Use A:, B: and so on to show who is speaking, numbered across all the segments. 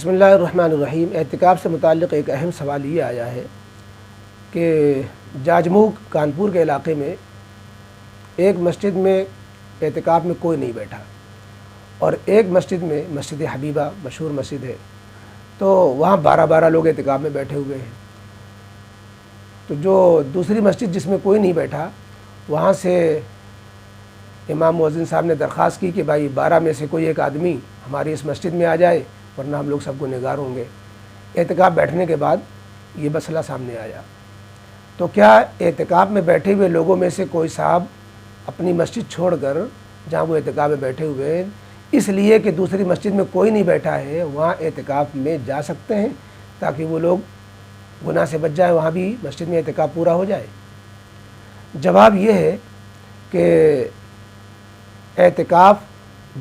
A: بسم اللہ الرحمن الرحیم۔ اعتکاف سے متعلق ایک اہم سوال یہ آیا ہے کہ جاجموگ کانپور کے علاقے میں ایک مسجد میں اعتکاف میں کوئی نہیں بیٹھا اور ایک مسجد میں مسجد حبیبہ مشہور مسجد ہے، تو وہاں 12 لوگ اعتکاف میں بیٹھے ہوئے ہیں۔ تو جو دوسری مسجد جس میں کوئی نہیں بیٹھا، وہاں سے امام مؤذن صاحب نے درخواست کی کہ بھائی 12 میں سے کوئی ایک آدمی ہماری اس مسجد میں آ جائے ورنہ ہم لوگ سب کو نگار ہوں گے۔ اعتکاف بیٹھنے کے بعد یہ مسئلہ سامنے آیا، تو کیا اعتکاف میں بیٹھے ہوئے لوگوں میں سے کوئی صاحب اپنی مسجد چھوڑ کر جہاں وہ اعتکاف میں بیٹھے ہوئے ہیں اس لیے کہ دوسری مسجد میں کوئی نہیں بیٹھا ہے وہاں اعتکاف میں جا سکتے ہیں تاکہ وہ لوگ گناہ سے بچ جائیں، وہاں بھی مسجد میں اعتکاف پورا ہو جائے؟ جواب یہ ہے کہ اعتکاف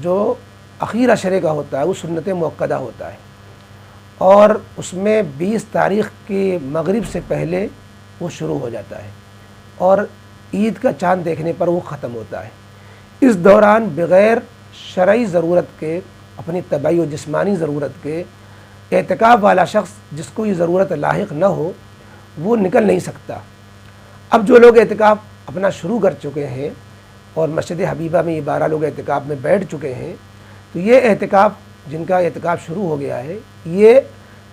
A: جو اخیر عشرے کا ہوتا ہے وہ سنت مؤکدہ ہوتا ہے اور اس میں 20 تاریخ کی مغرب سے پہلے وہ شروع ہو جاتا ہے اور عید کا چاند دیکھنے پر وہ ختم ہوتا ہے۔ اس دوران بغیر شرعی ضرورت کے، اپنی طبعی و جسمانی ضرورت کے، اعتکاف والا شخص جس کو یہ ضرورت لاحق نہ ہو وہ نکل نہیں سکتا۔ اب جو لوگ اعتکاف اپنا شروع کر چکے ہیں اور مسجد حبیبہ میں یہ 12 لوگ اعتکاف میں بیٹھ چکے ہیں، تو یہ اعتکاف جن کا اعتکاف شروع ہو گیا ہے یہ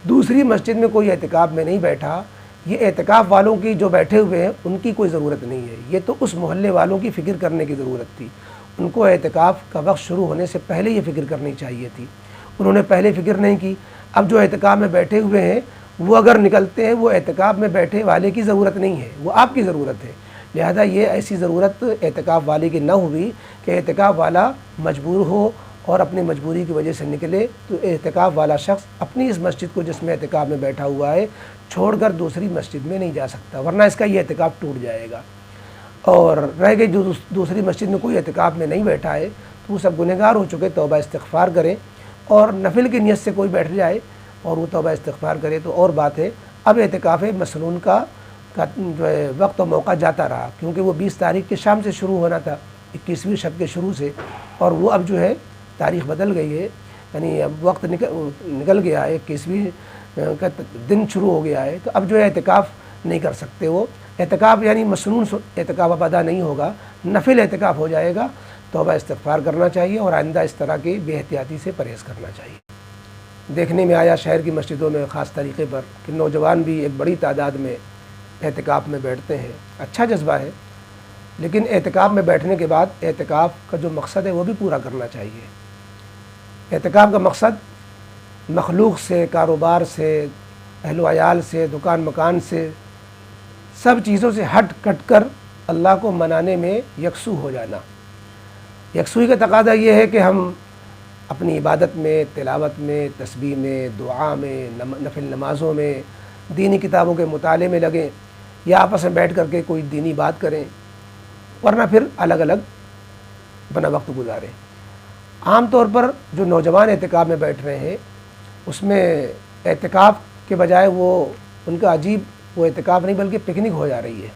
A: دوسری مسجد میں کوئی اعتکاف میں نہیں بیٹھا، یہ اعتکاف والوں کی جو بیٹھے ہوئے ہیں ان کی کوئی ضرورت نہیں ہے، یہ تو اس محلے والوں کی فکر کرنے کی ضرورت تھی۔ ان کو اعتکاف کا وقت شروع ہونے سے پہلے یہ فکر کرنی چاہیے تھی، انہوں نے پہلے فکر نہیں کی۔ اب جو اعتکاف میں بیٹھے ہوئے ہیں وہ اگر نکلتے ہیں، وہ اعتکاف میں بیٹھے والے کی ضرورت نہیں ہے، وہ آپ کی ضرورت ہے، لہذا یہ ایسی ضرورت اعتکاف والے کی نہ ہوئی کہ اعتکاف والا مجبور ہو اور اپنی مجبوری کی وجہ سے نکلے، تو اعتکاف والا شخص اپنی اس مسجد کو جس میں اعتکاف میں بیٹھا ہوا ہے چھوڑ کر دوسری مسجد میں نہیں جا سکتا، ورنہ اس کا یہ اعتکاف ٹوٹ جائے گا۔ اور رہ گئی جو دوسری مسجد میں کوئی اعتکاف میں نہیں بیٹھا ہے تو وہ سب گنہگار ہو چکے، توبہ استغفار کریں، اور نفل کی نیت سے کوئی بیٹھ جائے اور وہ توبہ استغفار کرے تو اور بات ہے۔ اب اعتکاف مسنون کا جو ہے وقت و موقع جاتا رہا، کیونکہ وہ 20 تاریخ کے شام سے شروع ہونا تھا، 21ویں شب کے شروع سے، اور وہ اب جو ہے تاریخ بدل گئی ہے، یعنی اب وقت نکل گیا ہے، 21ویں کا دن شروع ہو گیا ہے، تو اب جو ہے اعتکاف نہیں کر سکتے۔ وہ اعتکاف یعنی مسنون اعتکاف اب ادا نہیں ہوگا، نفل اعتکاف ہو جائے گا۔ توبہ استغفار کرنا چاہیے اور آئندہ اس طرح کی بے احتیاطی سے پرہیز کرنا چاہیے۔ دیکھنے میں آیا شہر کی مسجدوں میں خاص طریقے پر کہ نوجوان بھی ایک بڑی تعداد میں اعتکاف میں بیٹھتے ہیں، اچھا جذبہ ہے، لیکن اعتکاف میں بیٹھنے کے بعد اعتکاف کا جو مقصد ہے وہ بھی پورا کرنا چاہیے۔ اعتکاف کا مقصد مخلوق سے، کاروبار سے، اہل و عیال سے، دکان مکان سے، سب چیزوں سے ہٹ کٹ کر اللہ کو منانے میں یکسو ہو جانا۔ یکسوئی کا تقاضا یہ ہے کہ ہم اپنی عبادت میں، تلاوت میں، تسبیح میں، دعا میں، نفل نمازوں میں، دینی کتابوں کے مطالعے میں لگیں یا آپس میں بیٹھ کر کے کوئی دینی بات کریں، ورنہ پھر الگ الگ اپنا وقت گزاریں۔ عام طور پر جو نوجوان اعتکاف میں بیٹھ رہے ہیں اس میں اعتکاف کے بجائے وہ ان کا عجیب وہ اعتکاف نہیں بلکہ پکنک ہو جا رہی ہے۔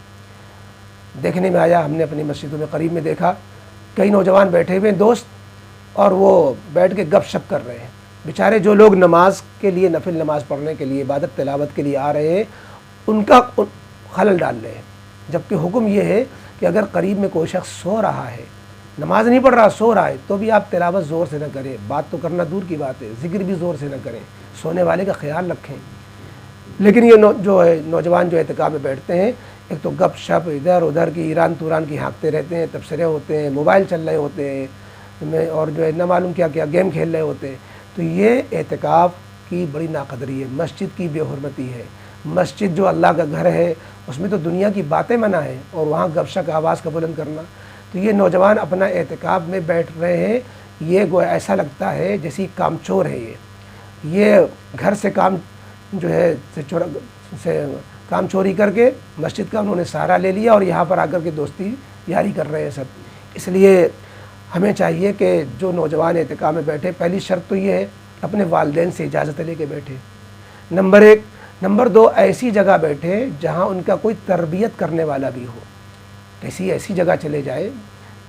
A: دیکھنے میں آیا، ہم نے اپنی مسجدوں میں قریب میں دیکھا، کئی نوجوان بیٹھے ہوئے دوست اور وہ بیٹھ کے گپ شپ کر رہے ہیں۔ بیچارے جو لوگ نماز کے لیے، نفل نماز پڑھنے کے لیے، عبادت تلاوت کے لیے آ رہے ہیں ان کا خلل ڈال رہے ہیں، جبکہ حکم یہ ہے کہ اگر قریب میں کوئی شخص سو رہا ہے، نماز نہیں پڑھ رہا، سو رہا ہے، تو بھی آپ تلاوت زور سے نہ کریں، بات تو کرنا دور کی بات ہے، ذکر بھی زور سے نہ کریں، سونے والے کا خیال رکھیں۔ لیکن یہ جو ہے نوجوان جو اعتکاف میں بیٹھتے ہیں، ایک تو گپ شپ ادھر ادھر کی ایران توران کی ہانکتے رہتے ہیں، تبصرے ہوتے ہیں، موبائل چل رہے ہوتے ہیں اور جو ہے نہ معلوم کیا کیا گیم کھیل رہے ہوتے ہیں، تو یہ اعتکاف کی بڑی ناقدری ہے، مسجد کی بے حرمتی ہے۔ مسجد جو اللہ کا گھر ہے اس میں تو دنیا کی باتیں منع ہیں اور وہاں گپ شپ آواز کا بلند کرنا، تو یہ نوجوان اپنا اعتکاف میں بیٹھ رہے ہیں، یہ گویا ایسا لگتا ہے جیسی کام چور ہے، یہ گھر سے کام جو ہے کام چوری کر کے مسجد کا انہوں نے سہارا لے لیا اور یہاں پر آ کر کے دوستی یاری کر رہے ہیں سب۔ اس لیے ہمیں چاہیے کہ جو نوجوان اعتکاف میں بیٹھے، پہلی شرط تو یہ ہے اپنے والدین سے اجازت لے کے بیٹھے، نمبر 1۔ نمبر 2، ایسی جگہ بیٹھے جہاں ان کا کوئی تربیت کرنے والا بھی ہو، کسی ایسی جگہ چلے جائیں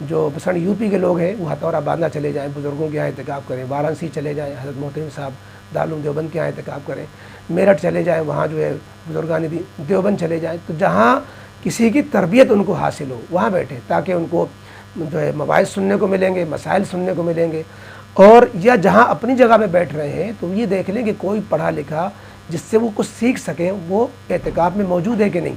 A: جو مثلا یو پی کے لوگ ہیں وہ ہتھوڑا باندھا چلے جائیں، بزرگوں کے یہاں اعتکاف کریں، وارانسی چلے جائیں، حضرت محترم صاحب دارالعلوم دیوبند کے یہاں اعتکاف کریں، میرٹھ چلے جائیں، وہاں جو ہے بزرگان دیوبند چلے جائیں، تو جہاں کسی کی تربیت ان کو حاصل ہو وہاں بیٹھیں، تاکہ ان کو جو ہے مواعظ سننے کو ملیں گے، مسائل سننے کو ملیں گے۔ اور یا جہاں اپنی جگہ پہ بیٹھ رہے ہیں تو یہ دیکھ لیں کہ کوئی پڑھا لکھا جس سے وہ کچھ سیکھ سکیں وہ اعتکاف میں موجود ہے کہ نہیں،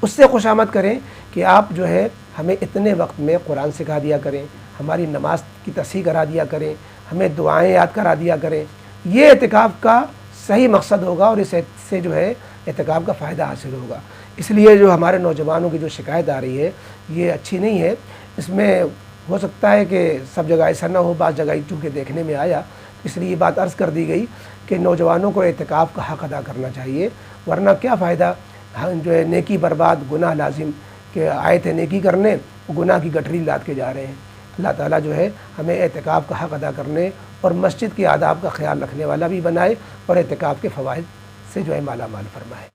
A: اس سے خوش آمد کریں کہ آپ جو ہے ہمیں اتنے وقت میں قرآن سکھا دیا کریں، ہماری نماز کی تصحیح کرا دیا کریں، ہمیں دعائیں یاد کرا دیا کریں۔ یہ اعتکاف کا صحیح مقصد ہوگا اور اس سے جو ہے اعتکاف کا فائدہ حاصل ہوگا۔ اس لیے جو ہمارے نوجوانوں کی جو شکایت آ رہی ہے یہ اچھی نہیں ہے۔ اس میں ہو سکتا ہے کہ سب جگہ ایسا نہ ہو، بعض جگہ چونکہ دیکھنے میں آیا، اس لیے یہ بات عرض کر دی گئی کہ نوجوانوں کو اعتکاف کا حق ادا کرنا چاہیے، ورنہ کیا فائدہ جو ہے نیکی برباد گناہ لازم، کہ آئے تھے نیکی کرنے گناہ کی گٹھری لاد کے جا رہے ہیں۔ اللہ تعالیٰ جو ہے ہمیں اعتکاف کا حق ادا کرنے اور مسجد کے آداب کا خیال رکھنے والا بھی بنائے اور اعتکاف کے فوائد سے جو ہے مالا مال فرمائے۔